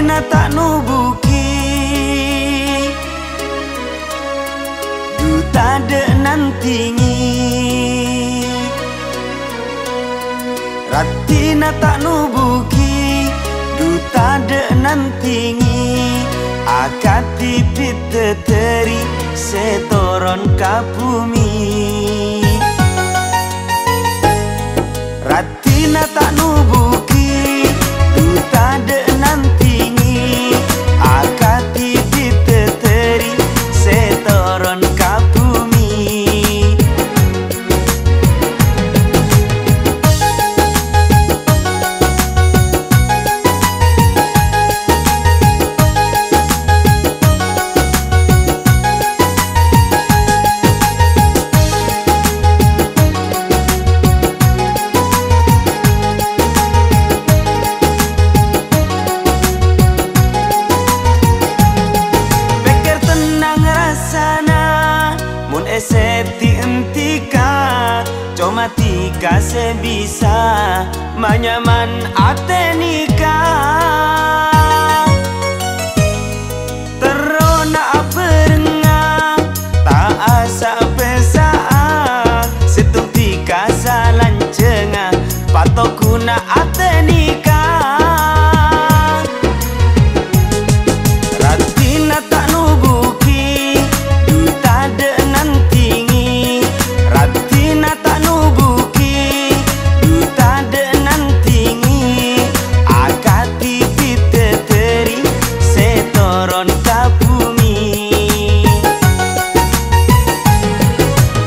Ratina tak nubuki duta de nantingi. Ratina tak nubuki duta de nantingi. Akati piteteri setoron kapumi. Ratina tak nubuki duta de nantingi. Akati piteteri setoron kapumi. Mun eseti entika cuma tika sebisa manyaman atenika. Terona aperenga tak asa pesa setung tika salancenga patokuna atenika. Ratina tak nubuki duta de nantingi. Ratina tak nubuki duta de nantingi. Akati piteteri setoron kapumi.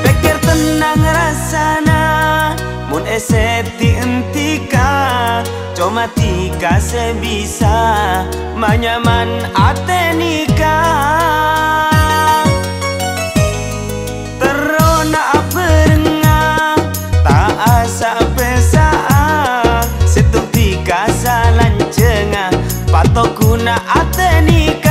Pikir tenang rasana mun eseti entika cuma tika sebisa manyaman atenika. Terona aperenga tak asa pesa setung tika salancenga patokuna atenika.